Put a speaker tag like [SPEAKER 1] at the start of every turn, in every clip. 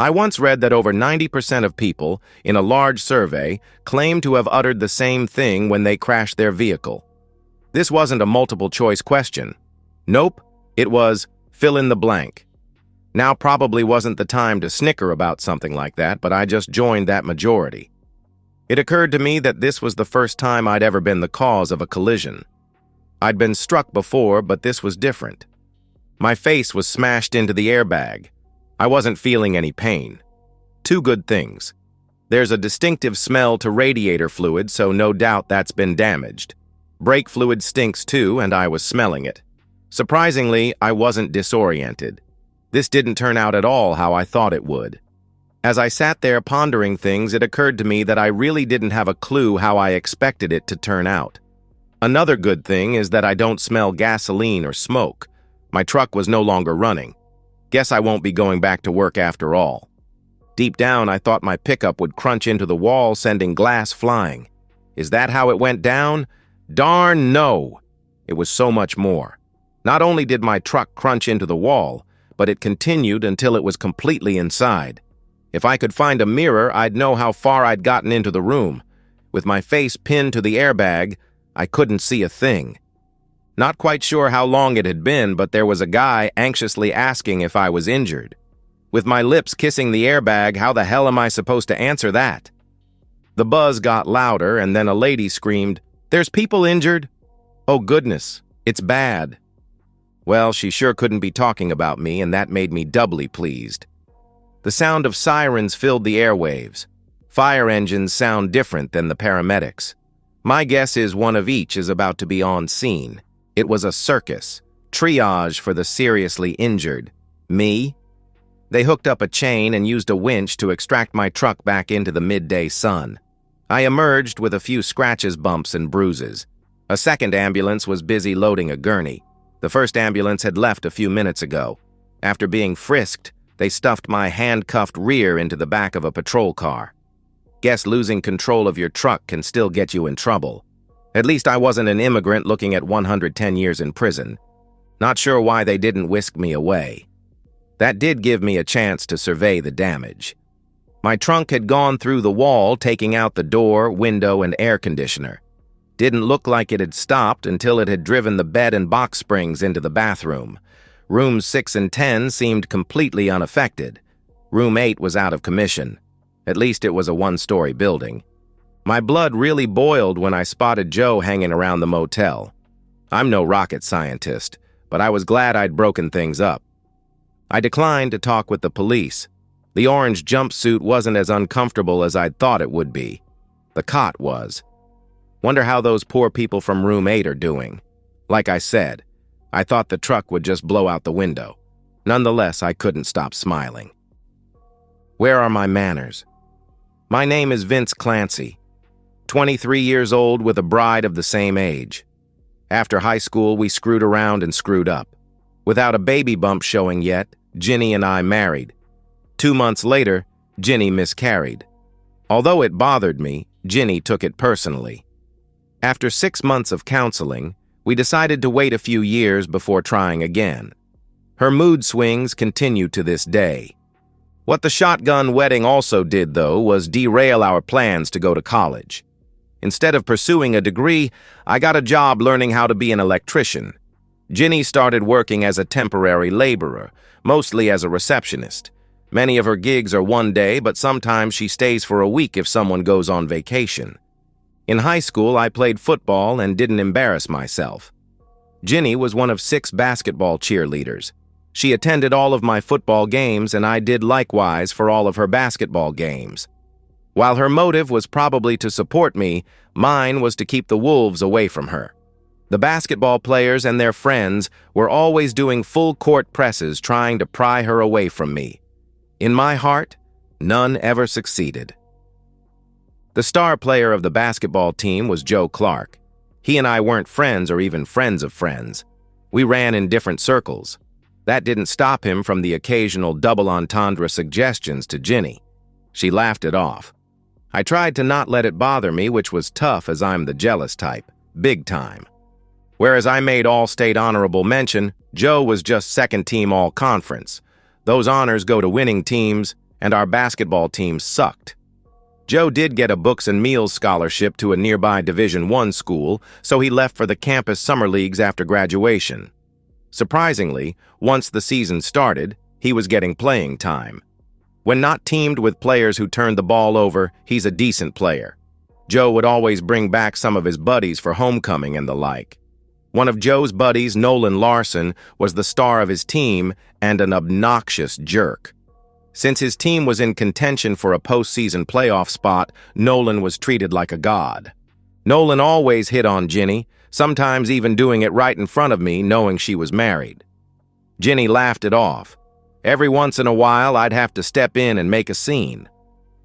[SPEAKER 1] I once read that over 90% of people in a large survey claim to have uttered the same thing when they crashed their vehicle. This wasn't a multiple-choice question. Nope, it was fill in the blank. Now probably wasn't the time to snicker about something like that, but I just joined that majority. It occurred to me that this was the first time I'd ever been the cause of a collision. I'd been struck before, but this was different. My face was smashed into the airbag. I wasn't feeling any pain. Two good things. There's a distinctive smell to radiator fluid, so no doubt that's been damaged. Brake fluid stinks too, and I was smelling it. Surprisingly, I wasn't disoriented. This didn't turn out at all how I thought it would. As I sat there pondering things, it occurred to me that I really didn't have a clue how I expected it to turn out. Another good thing is that I don't smell gasoline or smoke. My truck was no longer running. Guess I won't be going back to work after all. Deep down, I thought my pickup would crunch into the wall, sending glass flying. Is that how it went down? Darn no! It was so much more. Not only did my truck crunch into the wall, but it continued until it was completely inside. If I could find a mirror, I'd know how far I'd gotten into the room. With my face pinned to the airbag, I couldn't see a thing. Not quite sure how long it had been, but there was a guy anxiously asking if I was injured. With my lips kissing the airbag, how the hell am I supposed to answer that? The buzz got louder, and then a lady screamed, "There's people injured?" Oh goodness, it's bad. Well, she sure couldn't be talking about me, and that made me doubly pleased. The sound of sirens filled the airwaves. Fire engines sound different than the paramedics. My guess is one of each is about to be on scene. It was a circus, triage for the seriously injured. Me? They hooked up a chain and used a winch to extract my truck back into the midday sun. I emerged with a few scratches, bumps, and bruises. A second ambulance was busy loading a gurney. The first ambulance had left a few minutes ago. After being frisked, they stuffed my handcuffed rear into the back of a patrol car. Guess losing control of your truck can still get you in trouble. At least I wasn't an immigrant looking at 110 years in prison. Not sure why they didn't whisk me away. That did give me a chance to survey the damage. My trunk had gone through the wall, taking out the door, window, and air conditioner. Didn't look like it had stopped until it had driven the bed and box springs into the bathroom. Rooms 6 and 10 seemed completely unaffected. Room 8 was out of commission. At least it was a one-story building. My blood really boiled when I spotted Joe hanging around the motel. I'm no rocket scientist, but I was glad I'd broken things up. I declined to talk with the police. The orange jumpsuit wasn't as uncomfortable as I'd thought it would be. The cot was. Wonder how those poor people from room 8 are doing. Like I said, I thought the truck would just blow out the window. Nonetheless, I couldn't stop smiling. Where are my manners? My name is Vince Clancy, 23 years old with a bride of the same age. After high school, we screwed around and screwed up. Without a baby bump showing yet, Ginny and I married. 2 months later, Ginny miscarried. Although it bothered me, Ginny took it personally. After 6 months of counseling, we decided to wait a few years before trying again. Her mood swings continue to this day. What the shotgun wedding also did, though, was derail our plans to go to college. Instead of pursuing a degree, I got a job learning how to be an electrician. Ginny started working as a temporary laborer, mostly as a receptionist. Many of her gigs are one day, but sometimes she stays for a week if someone goes on vacation. In high school, I played football and didn't embarrass myself. Ginny was one of 6 basketball cheerleaders. She attended all of my football games, and I did likewise for all of her basketball games. While her motive was probably to support me, mine was to keep the wolves away from her. The basketball players and their friends were always doing full-court presses trying to pry her away from me. In my heart, none ever succeeded. The star player of the basketball team was Joe Clark. He and I weren't friends or even friends of friends. We ran in different circles. That didn't stop him from the occasional double entendre suggestions to Ginny. She laughed it off. I tried to not let it bother me, which was tough as I'm the jealous type, big time. Whereas I made all-state honorable mention, Joe was just second-team all-conference. Those honors go to winning teams, and our basketball team sucked. Joe did get a books and meals scholarship to a nearby Division I school, so he left for the campus summer leagues after graduation. Surprisingly, once the season started, he was getting playing time. When not teamed with players who turned the ball over, he's a decent player. Joe would always bring back some of his buddies for homecoming and the like. One of Joe's buddies, Nolan Larson, was the star of his team and an obnoxious jerk. Since his team was in contention for a postseason playoff spot, Nolan was treated like a god. Nolan always hit on Ginny, sometimes even doing it right in front of me, knowing she was married. Ginny laughed it off. Every once in a while, I'd have to step in and make a scene.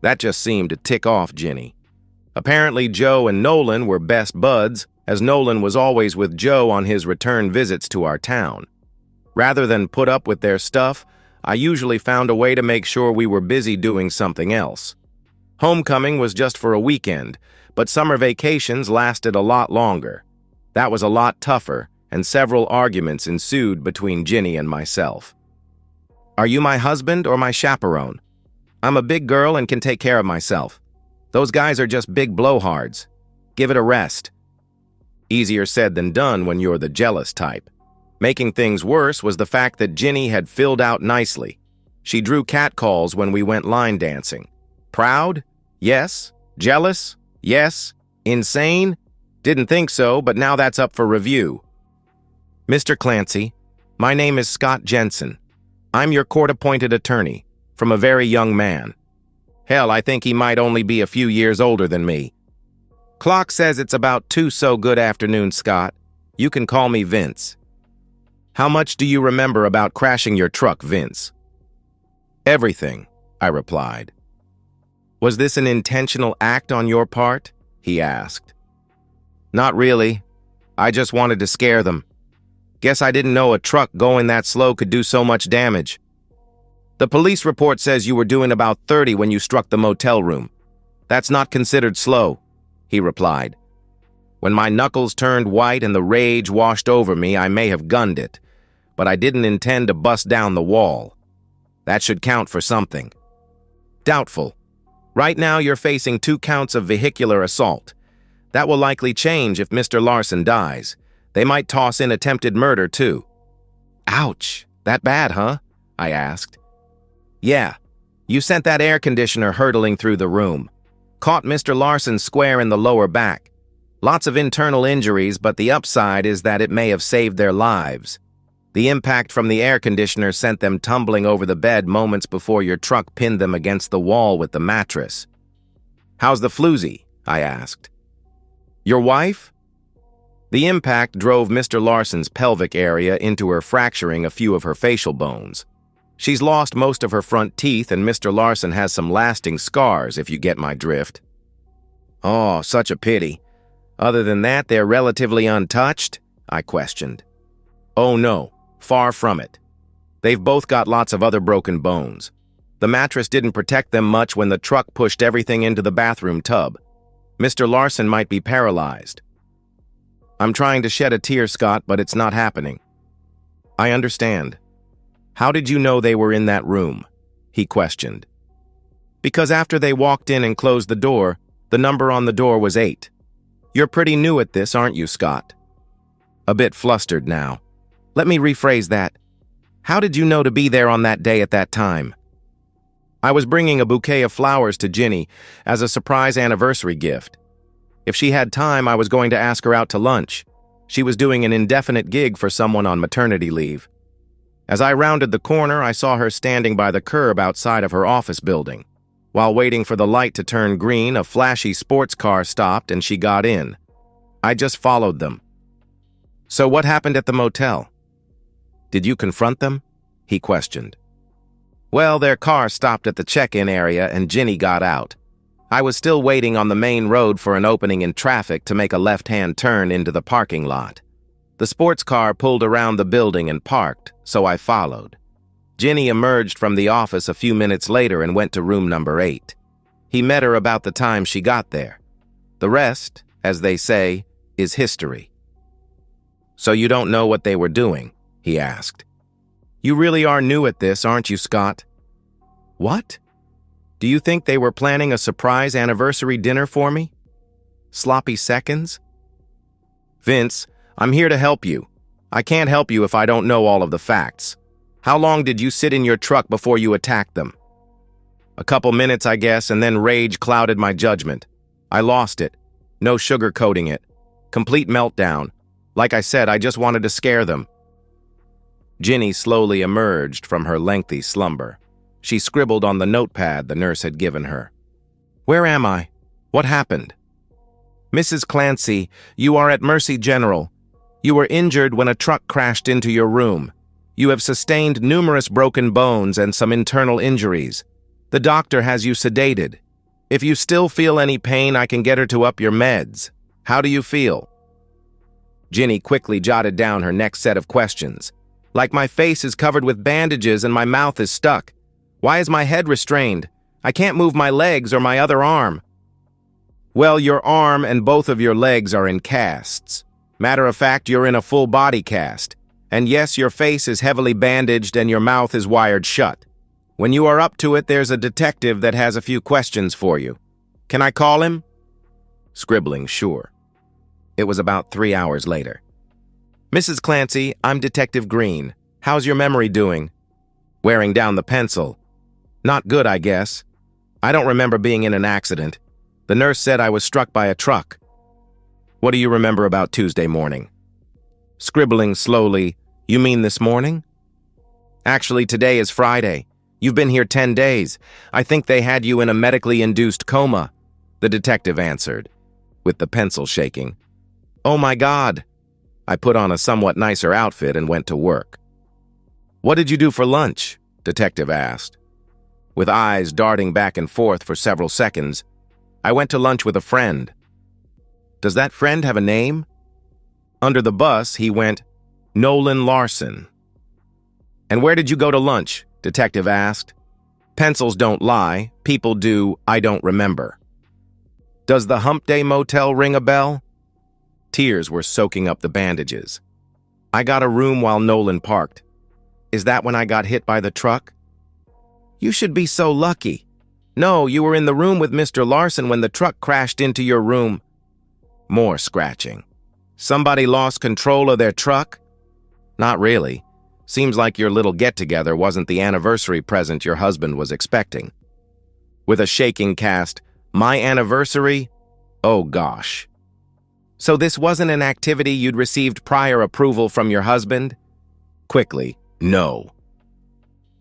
[SPEAKER 1] That just seemed to tick off Ginny. Apparently, Joe and Nolan were best buds, as Nolan was always with Joe on his return visits to our town. Rather than put up with their stuff, I usually found a way to make sure we were busy doing something else. Homecoming was just for a weekend, but summer vacations lasted a lot longer. That was a lot tougher, and several arguments ensued between Ginny and myself. "Are you my husband or my chaperone? I'm a big girl and can take care of myself. Those guys are just big blowhards. Give it a rest." Easier said than done when you're the jealous type. Making things worse was the fact that Ginny had filled out nicely. She drew catcalls when we went line dancing. Proud? Yes. Jealous? Yes. Insane? Didn't think so, but now that's up for review. "Mr. Clancy, my name is Scott Jensen. I'm your court-appointed attorney, from a very young man. Hell, I think he might only be a few years older than me. Clock says it's about 2 so good afternoon, Scott. You can call me Vince. How much do you remember about crashing your truck, Vince?" "Everything," I replied. "Was this an intentional act on your part?" he asked. "Not really. I just wanted to scare them. Guess I didn't know a truck going that slow could do so much damage. The police report says you were doing about 30 when you struck the motel room. That's not considered slow," he replied. When my knuckles turned white and the rage washed over me, I may have gunned it, but I didn't intend to bust down the wall. That should count for something. "Doubtful. Right now you're facing 2 counts of vehicular assault. That will likely change if Mr. Larson dies. They might toss in attempted murder, too." "Ouch. That bad, huh?" I asked. "Yeah. You sent that air conditioner hurtling through the room. Caught Mr. Larson square in the lower back. Lots of internal injuries, but the upside is that it may have saved their lives. The impact from the air conditioner sent them tumbling over the bed moments before your truck pinned them against the wall with the mattress." "How's the floozy?" I asked. "Your wife?" The impact drove Mr. Larson's pelvic area into her, fracturing a few of her facial bones. She's lost most of her front teeth, and Mr. Larson has some lasting scars, if you get my drift. "Oh, such a pity. Other than that, they're relatively untouched?" I questioned. "Oh no, far from it. They've both got lots of other broken bones. The mattress didn't protect them much when the truck pushed everything into the bathroom tub. Mr. Larson might be paralyzed." I'm trying to shed a tear, Scott, but it's not happening. "I understand. How did you know they were in that room?" he questioned. "Because after they walked in and closed the door, the number on the door was 8. You're pretty new at this, aren't you, Scott?" A bit flustered now. "Let me rephrase that. How did you know to be there on that day at that time?" "I was bringing a bouquet of flowers to Ginny as a surprise anniversary gift. If she had time, I was going to ask her out to lunch. She was doing an indefinite gig for someone on maternity leave. As I rounded the corner, I saw her standing by the curb outside of her office building. While waiting for the light to turn green, a flashy sports car stopped and she got in. I just followed them." "So what happened at the motel?" "Did you confront them?" he questioned. "Well, their car stopped at the check-in area and Ginny got out. I was still waiting on the main road for an opening in traffic to make a left-hand turn into the parking lot. The sports car pulled around the building and parked, so I followed. Ginny emerged from the office a few minutes later and went to room number 8. He met her about the time she got there. The rest, as they say, is history." "So you don't know what they were doing?" he asked. "You really are new at this, aren't you, Scott?" "What?" Do you think they were planning a surprise anniversary dinner for me? Sloppy seconds? Vince, I'm here to help you. I can't help you if I don't know all of the facts. How long did you sit in your truck before you attacked them? A couple minutes, I guess, and then rage clouded my judgment. I lost it. No sugarcoating it. Complete meltdown. Like I said, I just wanted to scare them. Ginny slowly emerged from her lengthy slumber. She scribbled on the notepad the nurse had given her. Where am I? What happened? Mrs. Clancy, you are at Mercy General. You were injured when a truck crashed into your room. You have sustained numerous broken bones and some internal injuries. The doctor has you sedated. If you still feel any pain, I can get her to up your meds. How do you feel? Ginny quickly jotted down her next set of questions. Like my face is covered with bandages and my mouth is stuck. Why is my head restrained? I can't move my legs or my other arm. Well, your arm and both of your legs are in casts. Matter of fact, you're in a full body cast. And yes, your face is heavily bandaged and your mouth is wired shut. When you are up to it, there's a detective that has a few questions for you. Can I call him? Scribbling, sure. It was about 3 hours later. Mrs. Clancy, I'm Detective Green. How's your memory doing? Wearing down the pencil. Not good, I guess. I don't remember being in an accident. The nurse said I was struck by a truck. What do you remember about Tuesday morning? Scribbling slowly, you mean this morning? Actually, today is Friday. You've been here 10 days. I think they had you in a medically induced coma, the detective answered, with the pencil shaking. Oh my God. I put on a somewhat nicer outfit and went to work. What did you do for lunch? Detective asked. With eyes darting back and forth for several seconds, I went to lunch with a friend. Does that friend have a name? Under the bus, he went, Nolan Larson. And where did you go to lunch? Detective asked. Pencils don't lie. People do. I don't remember. Does the Hump Day Motel ring a bell? Tears were soaking up the bandages. I got a room while Nolan parked. Is that when I got hit by the truck? You should be so lucky. No, you were in the room with Mr. Larson when the truck crashed into your room. More scratching. Somebody lost control of their truck? Not really. Seems like your little get-together wasn't the anniversary present your husband was expecting. With a shaking cast, my anniversary? Oh gosh. So this wasn't an activity you'd received prior approval from your husband? Quickly, no.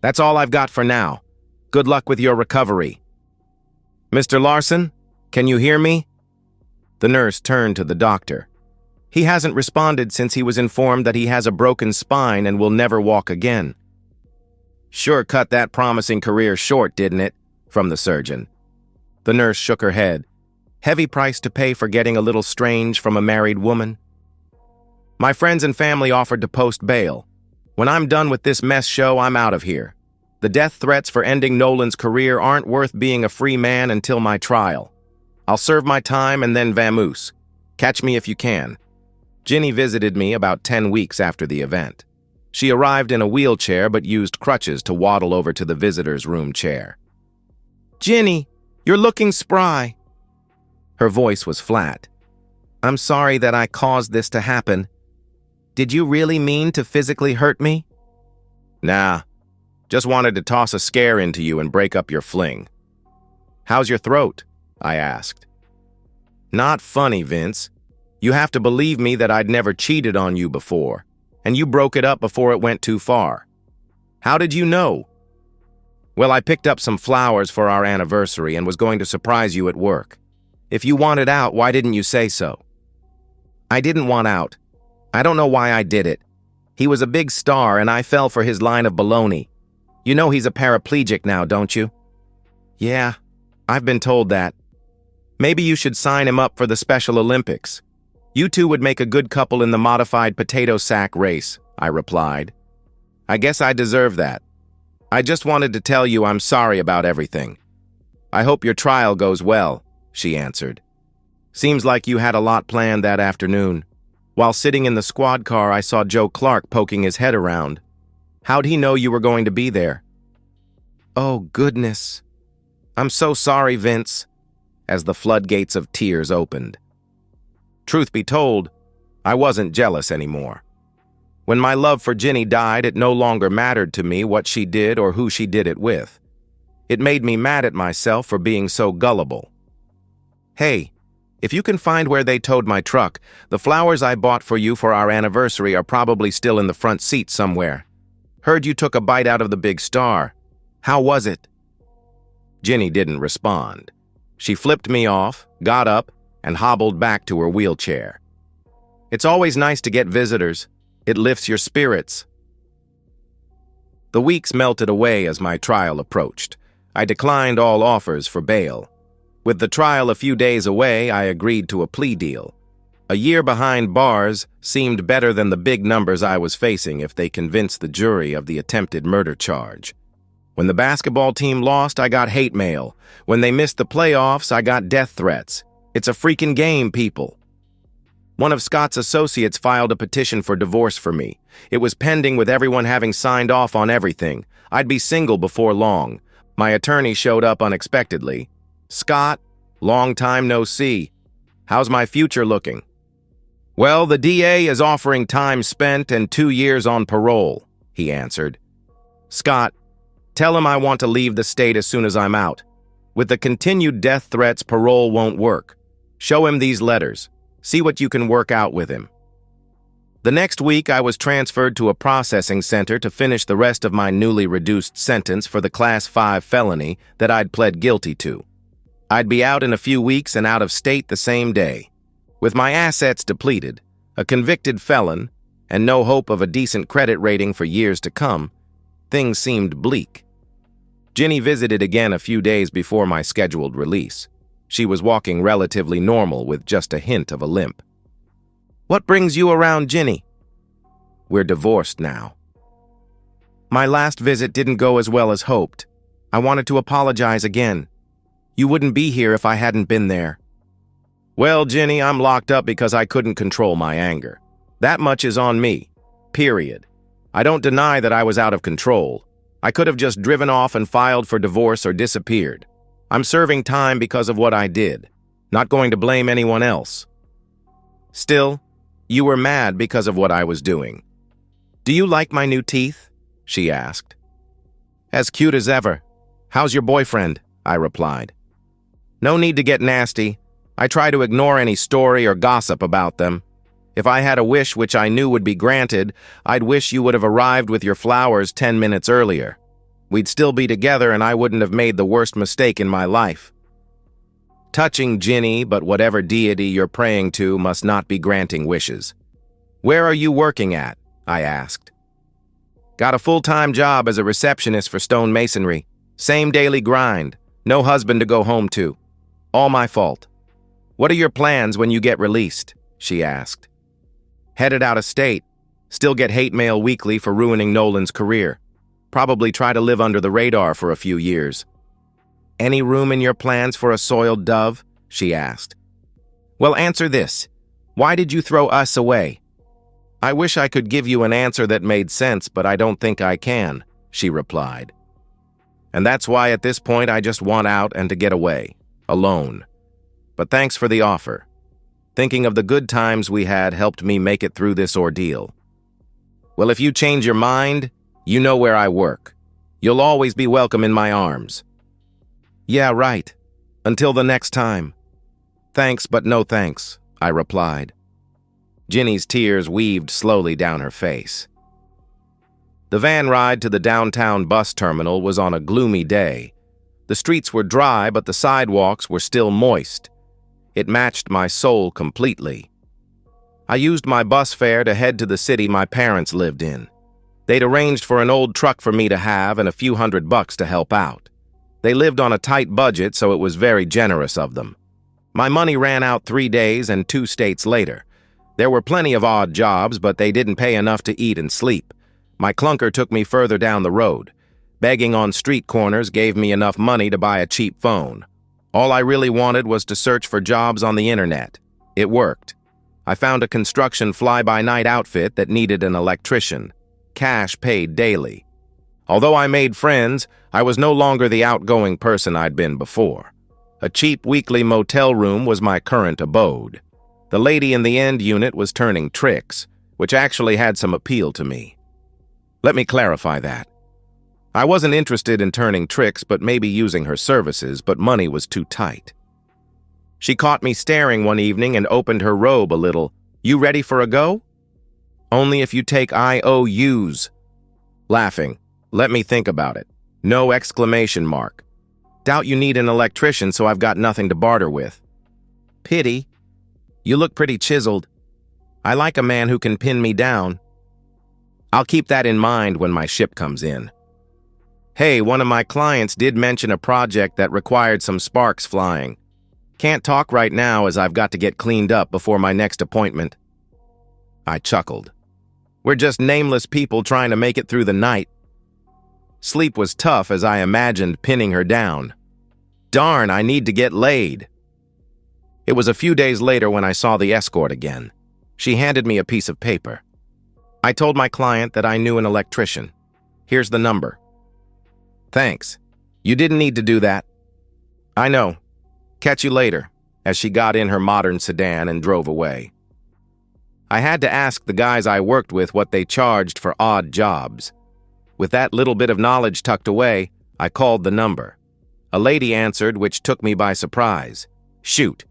[SPEAKER 1] That's all I've got for now. Good luck with your recovery. Mr. Larson, can you hear me? The nurse turned to the doctor. He hasn't responded since he was informed that he has a broken spine and will never walk again. Sure cut that promising career short, didn't it? From the surgeon. The nurse shook her head. Heavy price to pay for getting a little strange from a married woman. My friends and family offered to post bail. When I'm done with this mess show, I'm out of here. The death threats for ending Nolan's career aren't worth being a free man until my trial. I'll serve my time and then vamoose. Catch me if you can. Ginny visited me about 10 weeks after the event. She arrived in a wheelchair but used crutches to waddle over to the visitor's room chair. Ginny, you're looking spry. Her voice was flat. I'm sorry that I caused this to happen. Did you really mean to physically hurt me? Nah, just wanted to toss a scare into you and break up your fling. How's your throat? I asked. Not funny, Vince. You have to believe me that I'd never cheated on you before, and you broke it up before it went too far. How did you know? Well, I picked up some flowers for our anniversary and was going to surprise you at work. If you wanted out, why didn't you say so? I didn't want out. I don't know why I did it. He was a big star and I fell for his line of baloney. You know he's a paraplegic now, don't you? Yeah, I've been told that. Maybe you should sign him up for the Special Olympics. You two would make a good couple in the modified potato sack race, I replied. I guess I deserve that. I just wanted to tell you I'm sorry about everything. I hope your trial goes well, she answered. Seems like you had a lot planned that afternoon. While sitting in the squad car, I saw Joe Clark poking his head around. How'd he know you were going to be there? Oh, goodness. "I'm so sorry, Vince," as the floodgates of tears opened. Truth be told, I wasn't jealous anymore. When my love for Ginny died, it no longer mattered to me what she did or who she did it with. It made me mad at myself for being so gullible. "Hey, if you can find where they towed my truck, the flowers I bought for you for our anniversary are probably still in the front seat somewhere. Heard you took a bite out of the big Stor. How was it?" Ginny didn't respond. She flipped me off, got up, and hobbled back to her wheelchair. "It's always nice to get visitors. It lifts your spirits." The weeks melted away as my trial approached. I declined all offers for bail. With the trial a few days away, I agreed to a plea deal. A year behind bars seemed better than the big numbers I was facing if they convinced the jury of the attempted murder charge. When the basketball team lost, I got hate mail. When they missed the playoffs, I got death threats. It's a freaking game, people. One of Scott's associates filed a petition for divorce for me. It was pending with everyone having signed off on everything. I'd be single before long. My attorney showed up unexpectedly. "Scott, long time no see. How's my future looking?" "Well, the DA is offering time spent and 2 years on parole," he answered. "Scott, tell him I want to leave the state as soon as I'm out. With the continued death threats, parole won't work. Show him these letters. See what you can work out with him." The next week, I was transferred to a processing center to finish the rest of my newly reduced sentence for the Class 5 felony that I'd pled guilty to. I'd be out in a few weeks and out of state the same day. With my assets depleted, a convicted felon, and no hope of a decent credit rating for years to come, things seemed bleak. Ginny visited again a few days before my scheduled release. She was walking relatively normal with just a hint of a limp. "What brings you around, Ginny?" "We're divorced now." "My last visit didn't go as well as hoped. I wanted to apologize again. You wouldn't be here if I hadn't been there." "Well, Ginny, I'm locked up because I couldn't control my anger. That much is on me. Period. I don't deny that I was out of control. I could have just driven off and filed for divorce or disappeared. I'm serving time because of what I did. Not going to blame anyone else." "Still, you were mad because of what I was doing." "Do you like my new teeth?" she asked. "As cute as ever. How's your boyfriend?" I replied. "No need to get nasty. I try to ignore any story or gossip about them. If I had a wish which I knew would be granted, I'd wish you would have arrived with your flowers 10 minutes earlier. We'd still be together and I wouldn't have made the worst mistake in my life." Touching Ginny, but whatever deity you're praying to must not be granting wishes. "Where are you working at?" I asked. "Got a full-time job as a receptionist for stone masonry. Same daily grind. No husband to go home to. All my fault." "What are your plans when you get released?" she asked. "Headed out of state. Still get hate mail weekly for ruining Nolan's career. Probably try to live under the radar for a few years." "Any room in your plans for a soiled dove?" she asked. "Well, answer this. Why did you throw us away?" "I wish I could give you an answer that made sense, but I don't think I can," she replied. "And that's why at this point I just want out and to get away, alone. But thanks for the offer. Thinking of the good times we had helped me make it through this ordeal." "Well, if you change your mind, you know where I work. You'll always be welcome in my arms." "Yeah, right. Until the next time." "Thanks, but no thanks," I replied. Ginny's tears weaved slowly down her face. The van ride to the downtown bus terminal was on a gloomy day. The streets were dry, but the sidewalks were still moist. It matched my soul completely. I used my bus fare to head to the city my parents lived in. They'd arranged for an old truck for me to have and a few $100 to help out. They lived on a tight budget, so it was very generous of them. My money ran out 3 days and 2 states later. There were plenty of odd jobs, but they didn't pay enough to eat and sleep. My clunker took me further down the road. Begging on street corners gave me enough money to buy a cheap phone. All I really wanted was to search for jobs on the internet. It worked. I found a construction fly-by-night outfit that needed an electrician. Cash paid daily. Although I made friends, I was no longer the outgoing person I'd been before. A cheap weekly motel room was my current abode. The lady in the end unit was turning tricks, which actually had some appeal to me. Let me clarify that. I wasn't interested in turning tricks, but maybe using her services, but money was too tight. She caught me staring one evening and opened her robe a little. "You ready for a go?" "Only if you take IOUs." Laughing. "Let me think about it." No exclamation mark. "Doubt you need an electrician, so I've got nothing to barter with." "Pity. You look pretty chiseled. I like a man who can pin me down." "I'll keep that in mind when my ship comes in." "Hey, one of my clients did mention a project that required some sparks flying. Can't talk right now as I've got to get cleaned up before my next appointment." I chuckled. We're just nameless people trying to make it through the night. Sleep was tough as I imagined pinning her down. Darn, I need to get laid. It was a few days later when I saw the escort again. She handed me a piece of paper. I told my client that I knew an electrician. "Here's the number." "Thanks. You didn't need to do that." "I know. Catch you later," as she got in her modern sedan and drove away. I had to ask the guys I worked with what they charged for odd jobs. With that little bit of knowledge tucked away, I called the number. A lady answered, which took me by surprise. "Shoot.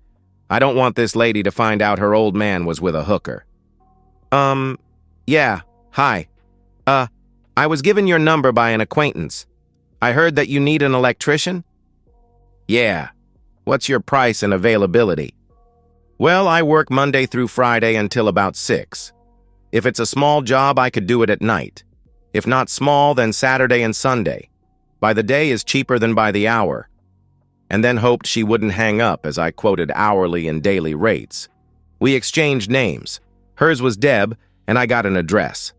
[SPEAKER 1] I don't want this lady to find out her old man was with a hooker." Yeah, hi. I was given your number by an acquaintance. I heard that you need an electrician?" "Yeah. What's your price and availability?" "Well, I work Monday through Friday until about 6. If it's a small job, I could do it at night. If not small, then Saturday and Sunday. By the day is cheaper than by the hour." And then hoped she wouldn't hang up as I quoted hourly and daily rates. We exchanged names. Hers was Deb, and I got an address.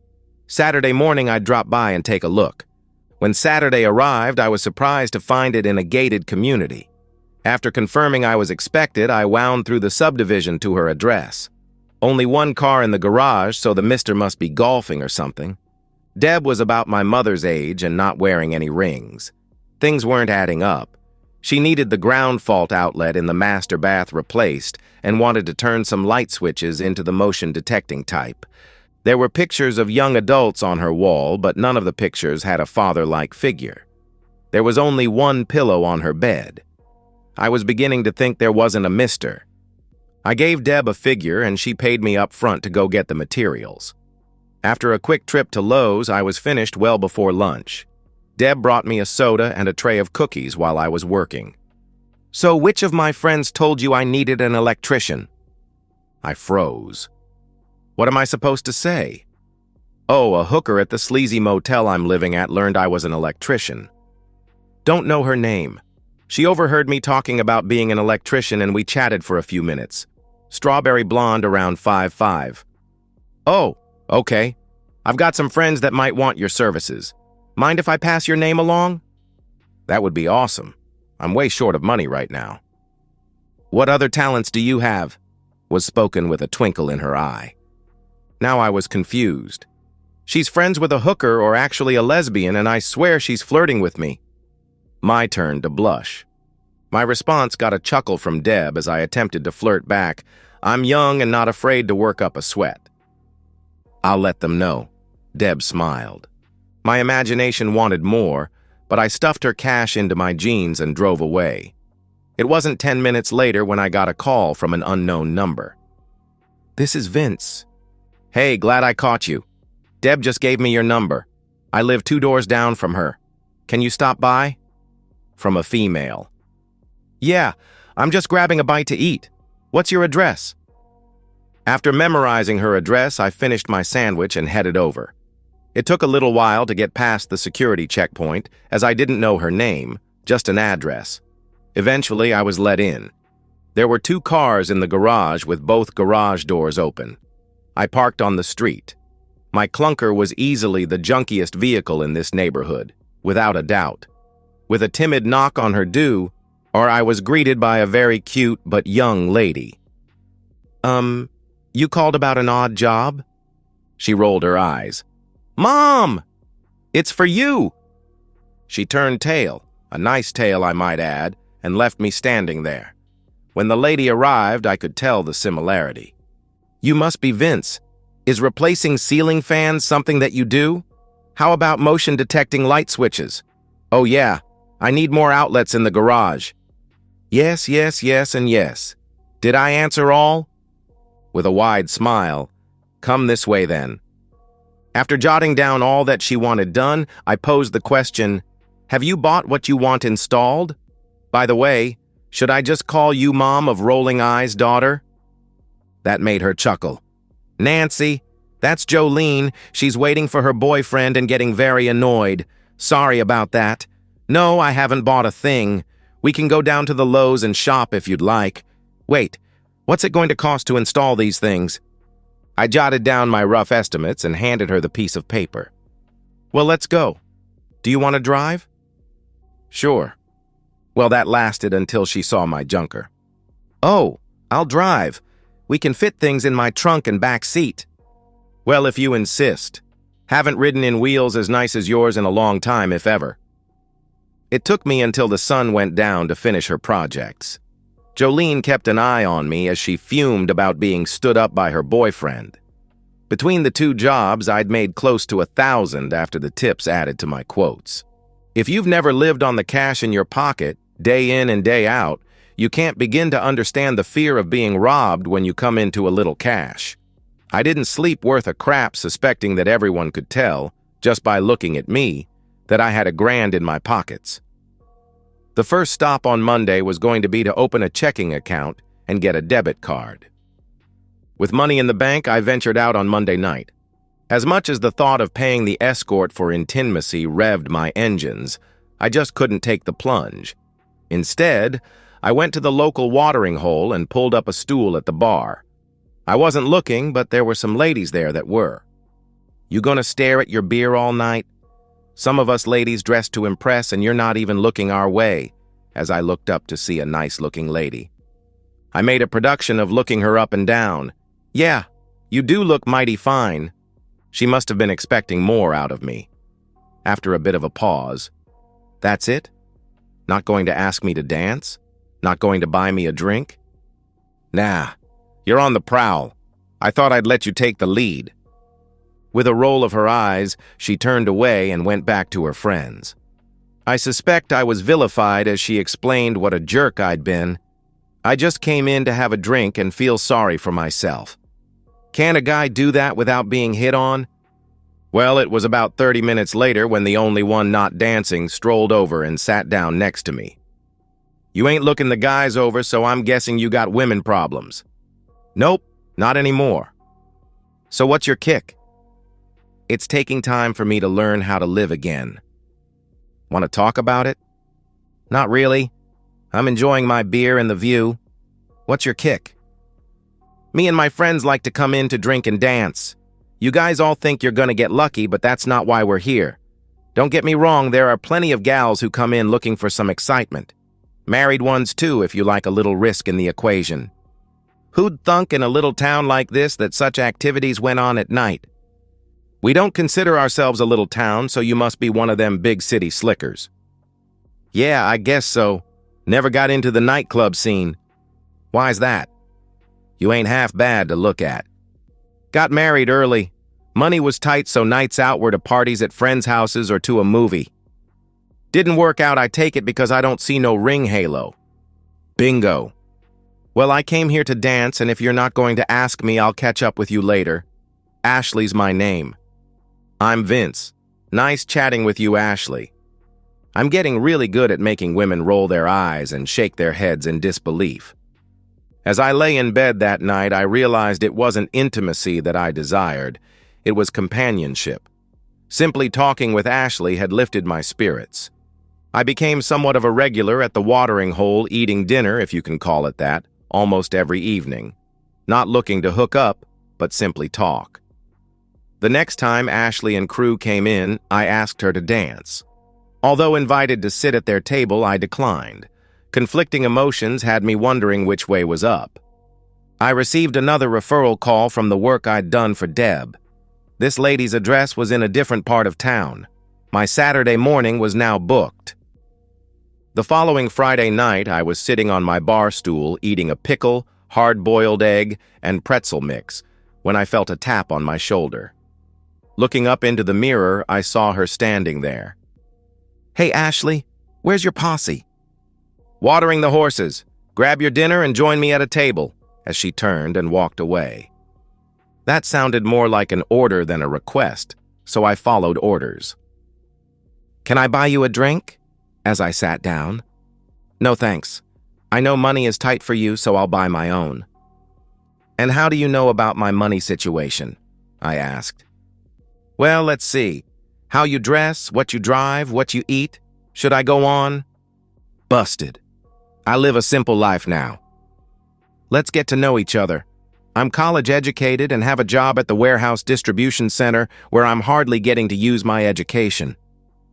[SPEAKER 1] Saturday morning, I'd drop by and take a look. When Saturday arrived, I was surprised to find it in a gated community. After confirming I was expected, I wound through the subdivision to her address. Only one car in the garage, so the mister must be golfing or something. Deb was about my mother's age and not wearing any rings. Things weren't adding up. She needed the ground fault outlet in the master bath replaced and wanted to turn some light switches into the motion detecting type. There were pictures of young adults on her wall, but none of the pictures had a father-like figure. There was only one pillow on her bed. I was beginning to think there wasn't a mister. I gave Deb a figure and she paid me up front to go get the materials. After a quick trip to Lowe's, I was finished well before lunch. Deb brought me a soda and a tray of cookies while I was working. "So which of my friends told you I needed an electrician?" I froze. What am I supposed to say? "Oh, a hooker at the sleazy motel I'm living at learned I was an electrician." Don't know her name. She overheard me talking about being an electrician and we chatted for a few minutes. Strawberry blonde, around 5'5". "Oh, okay. I've got some friends that might want your services. Mind if I pass your name along?" "That would be awesome. I'm way short of money right now." "What other talents do you have?" was spoken with a twinkle in her eye. Now I was confused. She's friends with a hooker or actually a lesbian, and I swear she's flirting with me. My turn to blush. My response got a chuckle from Deb as I attempted to flirt back. I'm young and not afraid to work up a sweat. "I'll let them know." Deb smiled. My imagination wanted more, but I stuffed her cash into my jeans and drove away. It wasn't 10 minutes later when I got a call from an unknown number. "This is Vince." "Hey, glad I caught you. Deb just gave me your number. I live 2 doors down from her. Can you stop by?" From a female. "Yeah, I'm just grabbing a bite to eat. What's your address?" After memorizing her address, I finished my sandwich and headed over. It took a little while to get past the security checkpoint, as I didn't know her name, just an address. Eventually, I was let in. There were 2 cars in the garage with both garage doors open. I parked on the street. My clunker was easily the junkiest vehicle in this neighborhood, without a doubt. With a timid knock on her door, I was greeted by a very cute but young lady. You called about an odd job?" She rolled her eyes. "Mom! It's for you! She turned tail, a nice tail I might add, and left me standing there. When the lady arrived, I could tell the similarity. "You must be Vince. Is replacing ceiling fans something that you do? How about motion detecting light switches?" "Oh yeah, I need more outlets in the garage." Yes, yes, yes, and yes. Did I answer all? With a wide smile, "Come this way then." After jotting down all that she wanted done, I posed the question, "Have you bought what you want installed? By the way, should I just call you Mom of Rolling Eyes daughter?" That made her chuckle. "Nancy, that's Jolene. She's waiting for her boyfriend and getting very annoyed. Sorry about that. No, I haven't bought a thing. We can go down to the Lowe's and shop if you'd like. Wait, what's it going to cost to install these things?" I jotted down my rough estimates and handed her the piece of paper. "Well, let's go. Do you want to drive?" "Sure." Well, that lasted until she saw my junker. "Oh, I'll drive. We can fit things in my trunk and back seat." "Well, if you insist. Haven't ridden in wheels as nice as yours in a long time, if ever." It took me until the sun went down to finish her projects. Jolene kept an eye on me as she fumed about being stood up by her boyfriend. Between the two jobs, I'd made close to 1,000 after the tips added to my quotes. If you've never lived on the cash in your pocket, day in and day out, you can't begin to understand the fear of being robbed when you come into a little cash. I didn't sleep worth a crap suspecting that everyone could tell, just by looking at me, that I had $1,000 in my pockets. The first stop on Monday was going to be to open a checking account and get a debit card. With money in the bank, I ventured out on Monday night. As much as the thought of paying the escort for intimacy revved my engines, I just couldn't take the plunge. Instead, I went to the local watering hole and pulled up a stool at the bar. I wasn't looking, but there were some ladies there that were. "You gonna stare at your beer all night? Some of us ladies dress to impress, and you're not even looking our way," as I looked up to see a nice-looking lady. I made a production of looking her up and down. "Yeah, you do look mighty fine." She must have been expecting more out of me. After a bit of a pause, "That's it? Not going to ask me to dance? Not going to buy me a drink?" "Nah, you're on the prowl. I thought I'd let you take the lead." With a roll of her eyes, she turned away and went back to her friends. I suspect I was vilified as she explained what a jerk I'd been. "I just came in to have a drink and feel sorry for myself." Can a guy do that without being hit on? Well, it was about 30 minutes later when the only one not dancing strolled over and sat down next to me. "You ain't looking the guys over, so I'm guessing you got women problems." "Nope, not anymore." "So what's your kick?" "It's taking time for me to learn how to live again." "Want to talk about it?" "Not really. I'm enjoying my beer and the view." "What's your kick?" "Me and my friends like to come in to drink and dance. You guys all think you're gonna get lucky, but that's not why we're here. Don't get me wrong, there are plenty of gals who come in looking for some excitement. Married ones too, if you like a little risk in the equation. Who'd thunk in a little town like this that such activities went on at night? We don't consider ourselves a little town, so you must be one of them big city slickers." "Yeah, I guess so. Never got into the nightclub scene." "Why's that?" "You ain't half bad to look at." "Got married early. Money was tight, so nights out were to parties at friends' houses or to a movie. Didn't work out, I take it, because I don't see no ring halo." "Bingo." "Well, I came here to dance, and if you're not going to ask me, I'll catch up with you later. Ashley's my name." "I'm Vince. Nice chatting with you, Ashley." I'm getting really good at making women roll their eyes and shake their heads in disbelief. As I lay in bed that night, I realized it wasn't intimacy that I desired. It was companionship. Simply talking with Ashley had lifted my spirits. I became somewhat of a regular at the watering hole, eating dinner, if you can call it that, almost every evening. Not looking to hook up, but simply talk. The next time Ashley and crew came in, I asked her to dance. Although invited to sit at their table, I declined. Conflicting emotions had me wondering which way was up. I received another referral call from the work I'd done for Deb. This lady's address was in a different part of town. My Saturday morning was now booked. The following Friday night, I was sitting on my bar stool eating a pickle, hard-boiled egg, and pretzel mix when I felt a tap on my shoulder. Looking up into the mirror, I saw her standing there. "Hey, Ashley, where's your posse?" "Watering the horses. Grab your dinner and join me at a table," as she turned and walked away. That sounded more like an order than a request, so I followed orders. "Can I buy you a drink?" as I sat down. "No thanks. I know money is tight for you, so I'll buy my own." "And how do you know about my money situation?" I asked. "Well, let's see. How you dress, what you drive, what you eat. Should I go on?" Busted. I live a simple life now. Let's get to know each other. I'm college educated and have a job at the warehouse distribution center where I'm hardly getting to use my education.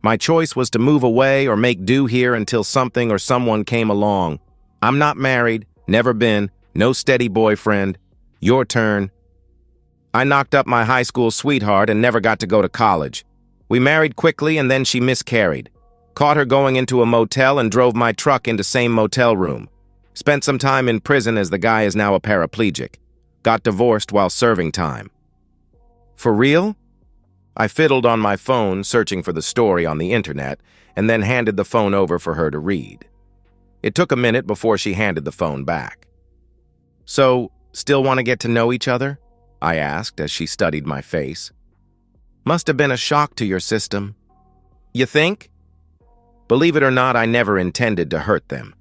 [SPEAKER 1] My choice was to move away or make do here until something or someone came along. I'm not married, never been, no steady boyfriend. Your turn. I knocked up my high school sweetheart and never got to go to college. We married quickly and then she miscarried. Caught her going into a motel and drove my truck into same motel room. Spent some time in prison as the guy is now a paraplegic. Got divorced while serving time. For real? I fiddled on my phone searching for the story on the internet and then handed the phone over for her to read. It took a minute before she handed the phone back. "So, still want to get to know each other?" I asked as she studied my face. "Must have been a shock to your system." "You think?" Believe it or not, I never intended to hurt them.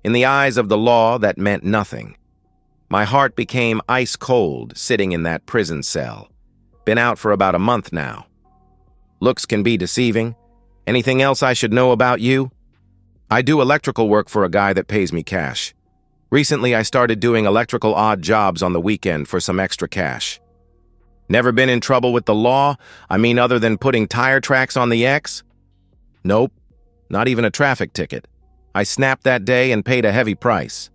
[SPEAKER 1] In the eyes of the law, that meant nothing. My heart became ice cold sitting in that prison cell. Been out for about a month now. Looks can be deceiving. Anything else I should know about you? I do electrical work for a guy that pays me cash. Recently, I started doing electrical odd jobs on the weekend for some extra cash. Never been in trouble with the law? I mean, other than putting tire tracks on the X? Nope. Not even a traffic ticket. I snapped that day and paid a heavy price.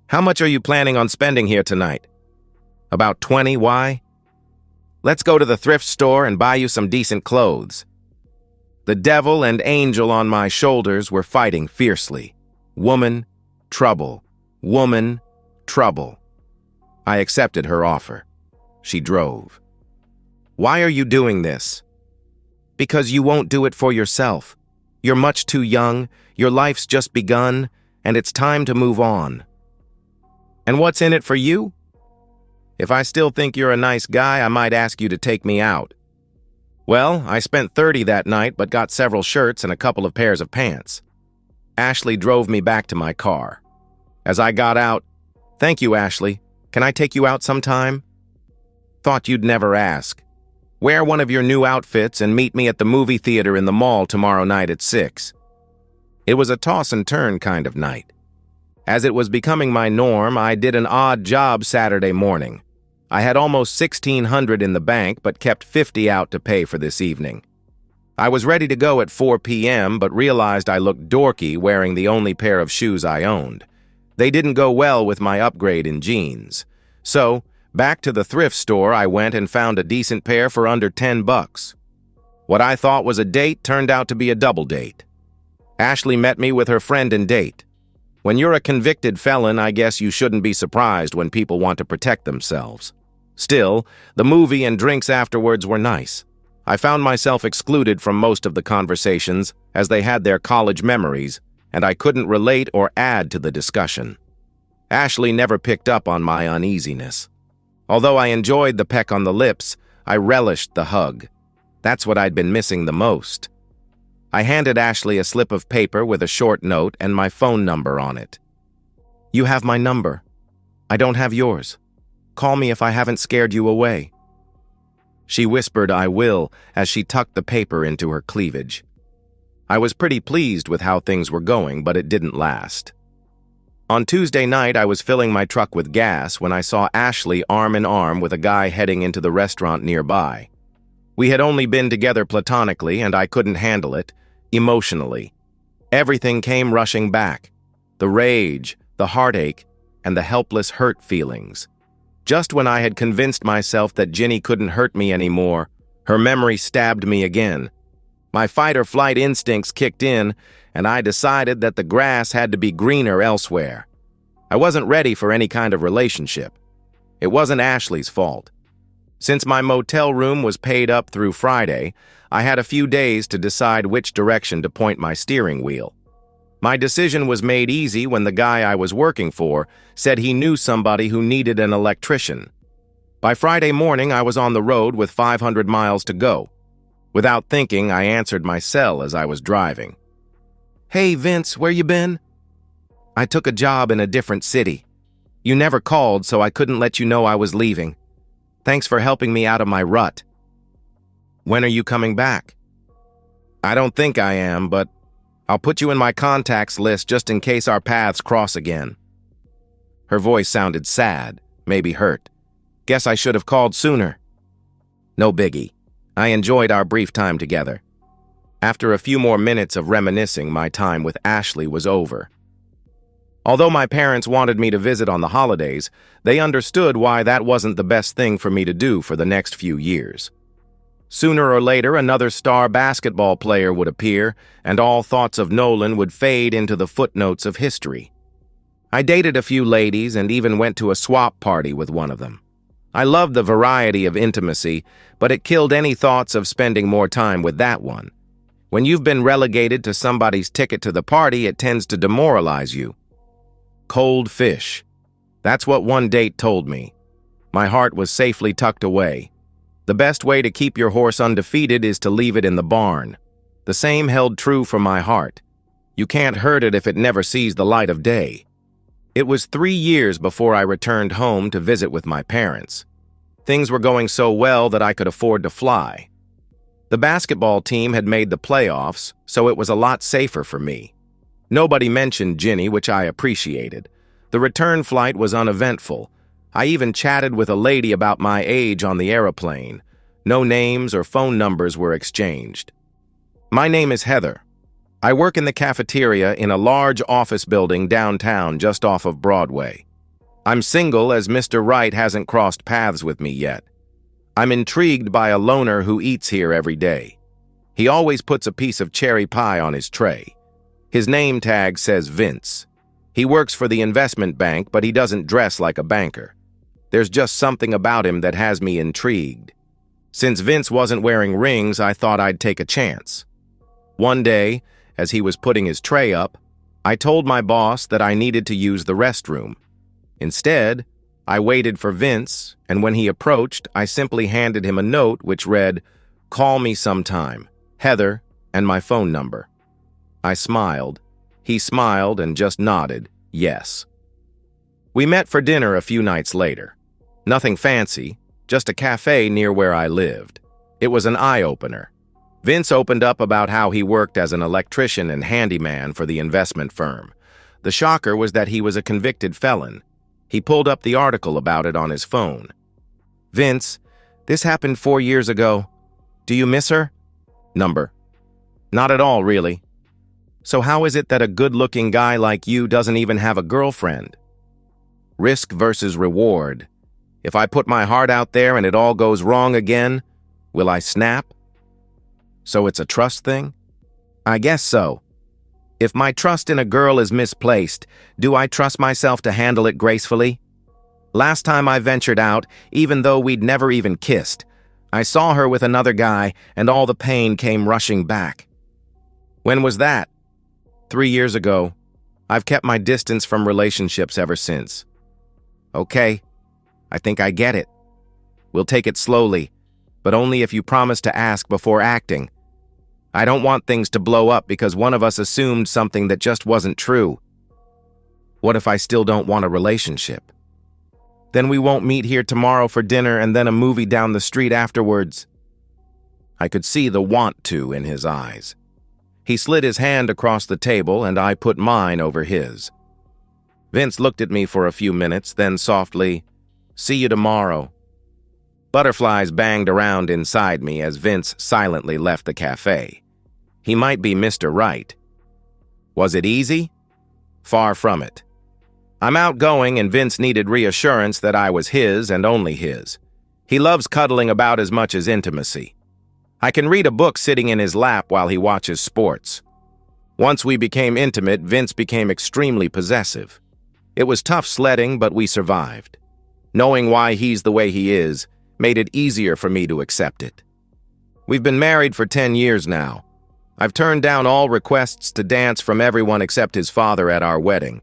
[SPEAKER 1] How much are you planning on spending here tonight? About 20, why? Let's go to the thrift store and buy you some decent clothes. The devil and angel on my shoulders were fighting fiercely. Woman, trouble. Woman, trouble. I accepted her offer. She drove. Why are you doing this? Because you won't do it for yourself. You're much too young, your life's just begun, and it's time to move on. And what's in it for you? If I still think you're a nice guy, I might ask you to take me out. Well, I spent $30 that night, but got several shirts and a couple of pairs of pants. Ashley drove me back to my car. As I got out, "Thank you, Ashley. Can I take you out sometime?" Thought you'd never ask. Wear one of your new outfits and meet me at the movie theater in the mall tomorrow night at 6. It was a toss and turn kind of night. As it was becoming my norm, I did an odd job Saturday morning. I had almost $1,600 in the bank, but kept $50 out to pay for this evening. I was ready to go at 4 p.m., but realized I looked dorky wearing the only pair of shoes I owned. They didn't go well with my upgrade in jeans. So, back to the thrift store I went and found a decent pair for under $10. What I thought was a date turned out to be a double date. Ashley met me with her friend and date. When you're a convicted felon, I guess you shouldn't be surprised when people want to protect themselves. Still, the movie and drinks afterwards were nice. I found myself excluded from most of the conversations as they had their college memories, and I couldn't relate or add to the discussion. Ashley never picked up on my uneasiness. Although I enjoyed the peck on the lips, I relished the hug. That's what I'd been missing the most. I handed Ashley a slip of paper with a short note and my phone number on it. "You have my number. I don't have yours. Call me if I haven't scared you away." She whispered, "I will," as she tucked the paper into her cleavage. I was pretty pleased with how things were going, but it didn't last. On Tuesday night, I was filling my truck with gas when I saw Ashley arm in arm with a guy heading into the restaurant nearby. We had only been together platonically, and I couldn't handle it, emotionally. Everything came rushing back. The rage, the heartache, and the helpless hurt feelings. Just when I had convinced myself that Ginny couldn't hurt me anymore, her memory stabbed me again. My fight-or-flight instincts kicked in, and I decided that the grass had to be greener elsewhere. I wasn't ready for any kind of relationship. It wasn't Ashley's fault. Since my motel room was paid up through Friday, I had a few days to decide which direction to point my steering wheel. My decision was made easy when the guy I was working for said he knew somebody who needed an electrician. By Friday morning, I was on the road with 500 miles to go. Without thinking, I answered my cell as I was driving. "Hey, Vince, where you been?" "I took a job in a different city. You never called, so I couldn't let you know I was leaving. Thanks for helping me out of my rut." "When are you coming back?" "I don't think I am, but I'll put you in my contacts list just in case our paths cross again." Her voice sounded sad, maybe hurt. "Guess I should have called sooner." "No biggie. I enjoyed our brief time together." After a few more minutes of reminiscing, my time with Ashley was over. Although my parents wanted me to visit on the holidays, they understood why that wasn't the best thing for me to do for the next few years. Sooner or later, another star basketball player would appear, and all thoughts of Nolan would fade into the footnotes of history. I dated a few ladies and even went to a swap party with one of them. I loved the variety of intimacy, but it killed any thoughts of spending more time with that one. When you've been relegated to somebody's ticket to the party, it tends to demoralize you. Cold fish. That's what one date told me. My heart was safely tucked away. The best way to keep your horse undefeated is to leave it in the barn. The same held true for my heart. You can't hurt it if it never sees the light of day. It was 3 years before I returned home to visit with my parents. Things were going so well that I could afford to fly. The basketball team had made the playoffs, so it was a lot safer for me. Nobody mentioned Ginny, which I appreciated. The return flight was uneventful. I even chatted with a lady about my age on the airplane. No names or phone numbers were exchanged. "My name is Heather. I work in the cafeteria in a large office building downtown just off of Broadway. I'm single as Mr. Wright hasn't crossed paths with me yet. I'm intrigued by a loner who eats here every day. He always puts a piece of cherry pie on his tray. His name tag says Vince. He works for the investment bank, but he doesn't dress like a banker. There's just something about him that has me intrigued. Since Vince wasn't wearing rings, I thought I'd take a chance. One day, as he was putting his tray up, I told my boss that I needed to use the restroom. Instead, I waited for Vince, and when he approached, I simply handed him a note which read, "Call me sometime, Heather, and my phone number." I smiled. He smiled and just nodded, yes. We met for dinner a few nights later. Nothing fancy, just a cafe near where I lived. It was an eye-opener. Vince opened up about how he worked as an electrician and handyman for the investment firm. The shocker was that he was a convicted felon. He pulled up the article about it on his phone. "Vince, this happened 4 years ago. Do you miss her?" Number: "Not at all, really." "So how is it that a good-looking guy like you doesn't even have a girlfriend?" Risk versus reward. If I put my heart out there and it all goes wrong again, will I snap? So it's a trust thing? I guess so. If my trust in a girl is misplaced, do I trust myself to handle it gracefully? Last time I ventured out, even though we'd never even kissed, I saw her with another guy and all the pain came rushing back. When was that? 3 years ago. I've kept my distance from relationships ever since. Okay, I think I get it. We'll take it slowly, but only if you promise to ask before acting. I don't want things to blow up because one of us assumed something that just wasn't true. What if I still don't want a relationship? Then we won't meet here tomorrow for dinner and then a movie down the street afterwards. I could see the want to in his eyes. He slid his hand across the table and I put mine over his. Vince looked at me for a few minutes, then softly, "See you tomorrow." Butterflies banged around inside me as Vince silently left the cafe. He might be Mr. Right. Was it easy? Far from it. I'm outgoing and Vince needed reassurance that I was his and only his. He loves cuddling about as much as intimacy. I can read a book sitting in his lap while he watches sports. Once we became intimate, Vince became extremely possessive. It was tough sledding, but we survived. Knowing why he's the way he is made it easier for me to accept it. We've been married for 10 years now. I've turned down all requests to dance from everyone except his father at our wedding.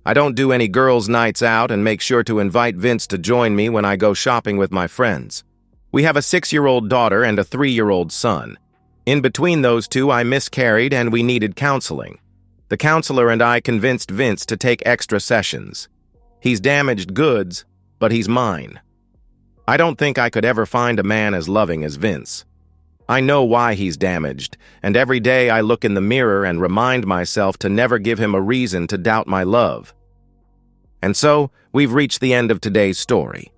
[SPEAKER 1] I don't do any girls' nights out and make sure to invite Vince to join me when I go shopping with my friends. We have a 6-year-old daughter and a 3-year-old son. In between those two, I miscarried and we needed counseling. The counselor and I convinced Vince to take extra sessions. He's damaged goods, but he's mine. I don't think I could ever find a man as loving as Vince. I know why he's damaged, and every day I look in the mirror and remind myself to never give him a reason to doubt my love. And so, we've reached the end of today's story.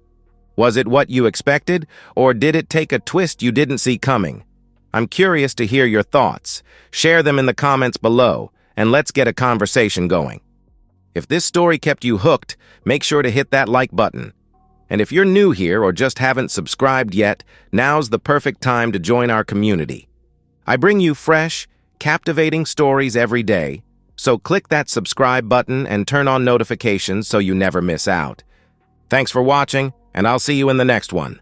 [SPEAKER 1] Was it what you expected, or did it take a twist you didn't see coming? I'm curious to hear your thoughts. Share them in the comments below, and let's get a conversation going. If this story kept you hooked, make sure to hit that like button. And if you're new here or just haven't subscribed yet, now's the perfect time to join our community. I bring you fresh, captivating stories every day, so click that subscribe button and turn on notifications so you never miss out. Thanks for watching, and I'll see you in the next one.